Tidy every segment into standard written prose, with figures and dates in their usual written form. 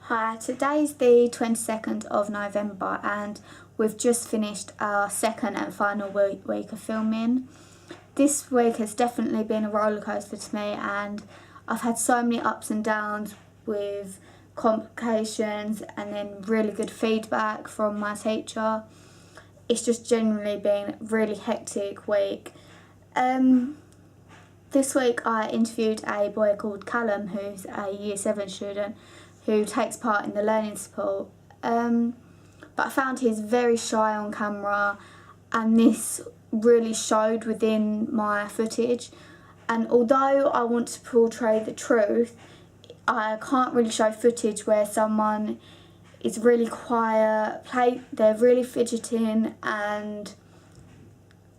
Hi, today's the 22nd of November and we've just finished our second and final week of filming. This week has definitely been a roller coaster to me, and I've had so many ups and downs with complications and then really good feedback from my teacher. It's just generally been a really hectic week. This week I interviewed a boy called Callum, who's a Year 7 student who takes part in the learning support. But I found he's very shy on camera, and this really showed within my footage. And although I want to portray the truth, I can't really show footage where someone is really quiet, they're really fidgeting and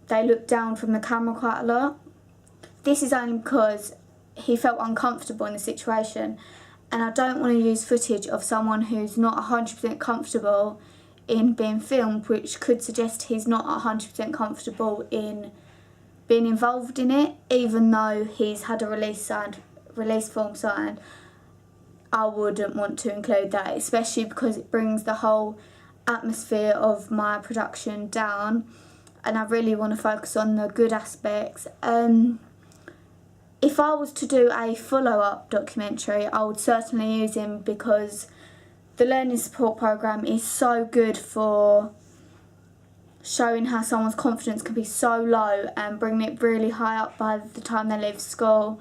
they look down from the camera quite a lot. This is only because he felt uncomfortable in the situation, and I don't want to use footage of someone who's not 100% comfortable in being filmed, which could suggest he's not 100% comfortable in being involved in it, even though he's had a release form signed. I wouldn't want to include that, especially because it brings the whole atmosphere of my production down, and I really want to focus on the good aspects. If I was to do a follow-up documentary, I would certainly use him, because the learning support program is so good for showing how someone's confidence can be so low and bringing it really high up by the time they leave school.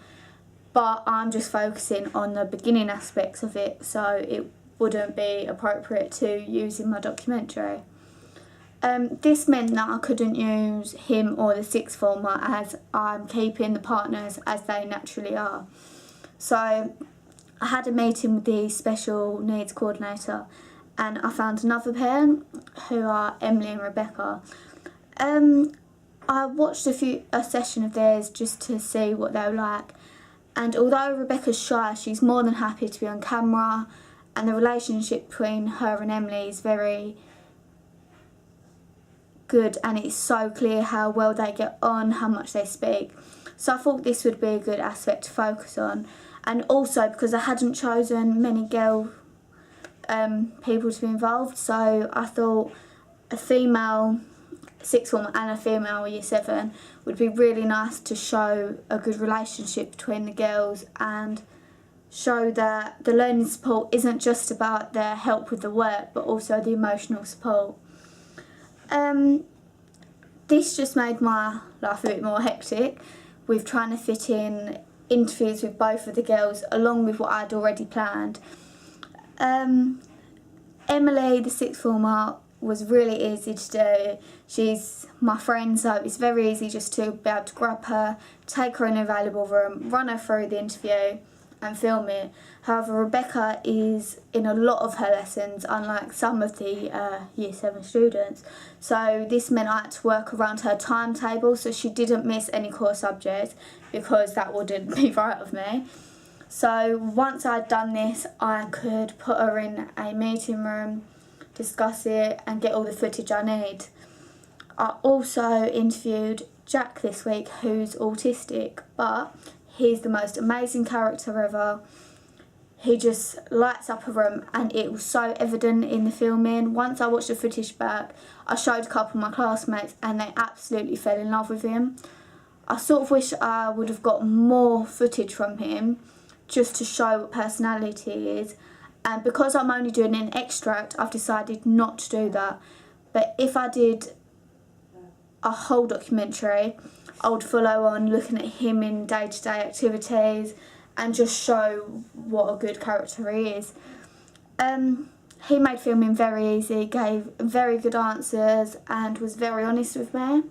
But I'm just focusing on the beginning aspects of it, so it wouldn't be appropriate to use in my documentary. This meant that I couldn't use him or the sixth former, as I'm keeping the partners as they naturally are. So I had a meeting with the special needs coordinator, and I found another pair who are Emily and Rebecca. I watched a session of theirs just to see what they were like, and although Rebecca's shy, she's more than happy to be on camera, and the relationship between her and Emily is very good, and it's so clear how well they get on, how much they speak. So I thought this would be a good aspect to focus on, and also because I hadn't chosen many girl people to be involved, so I thought a female sixth form and a female Year 7 would be really nice to show a good relationship between the girls and show that the learning support isn't just about their help with the work, but also the emotional support. This just made my life a bit more hectic with trying to fit in interviews with both of the girls along with what I'd already planned. Emily, the sixth former, was really easy to do. She's my friend, so it's very easy just to be able to grab her, take her in an available room, run her through the interview and film it. However, Rebecca is in a lot of her lessons, unlike some of the Year 7 students. So this meant I had to work around her timetable so she didn't miss any core subjects, because that wouldn't be right of me. So once I'd done this, I could put her in a meeting room, discuss it and get all the footage I need. I also interviewed Jack this week, who's autistic, but he's the most amazing character ever. He just lights up a room, and it was so evident in the filming. Once I watched the footage back, I showed a couple of my classmates and they absolutely fell in love with him. I sort of wish I would have got more footage from him just to show what personality he is, and because I'm only doing an extract, I've decided not to do that. But if I did a whole documentary, I would follow on looking at him in day-to-day activities and just show what a good character he is. He made filming very easy, gave very good answers and was very honest with me.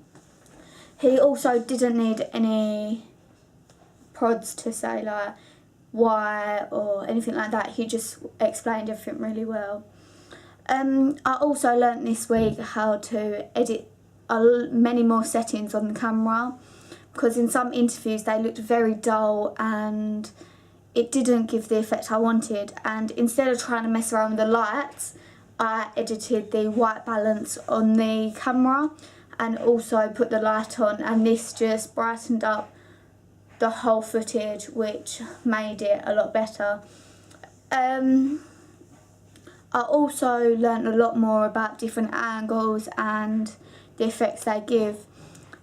He also didn't need any prods to say like why or anything like that. He just explained everything really well. I also learnt this week how to edit many more settings on the camera, because in some interviews they looked very dull and it didn't give the effect I wanted, and instead of trying to mess around with the lights, I edited the white balance on the camera and also put the light on, and this just brightened up the whole footage, which made it a lot better. I also learnt a lot more about different angles and the effects they give.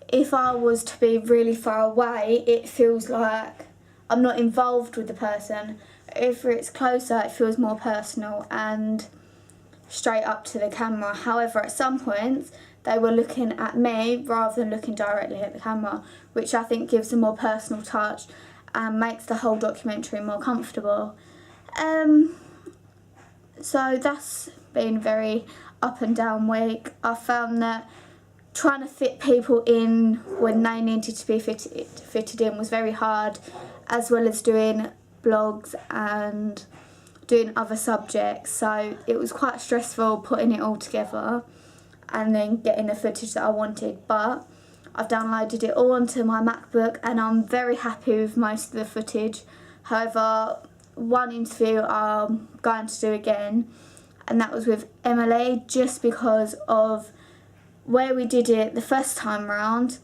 If I was to be really far away, it feels like I'm not involved with the person. If it's closer, it feels more personal and straight up to the camera. However, at some points, they were looking at me rather than looking directly at the camera, which I think gives a more personal touch and makes the whole documentary more comfortable. So that's been a very up and down week. I found that trying to fit people in when they needed to be fitted in was very hard, as well as doing blogs and doing other subjects. So it was quite stressful putting it all together and then getting the footage that I wanted. But I've downloaded it all onto my MacBook and I'm very happy with most of the footage. However, one interview I'm going to do again, and that was with Emily, just because of where we did it the first time round.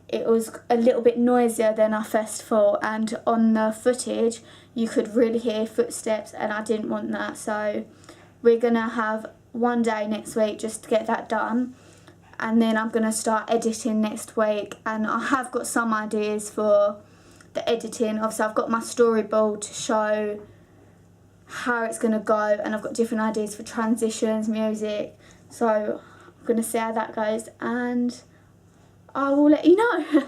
It was a little bit noisier than our festival, and on the footage you could really hear footsteps, and I didn't want that. So we're gonna have one day next week just to get that done, and then I'm gonna start editing next week. And I have got some ideas for the editing. Obviously I've got my storyboard to show how it's gonna go, and I've got different ideas for transitions, music. So I'm gonna see how that goes, and I will let you know.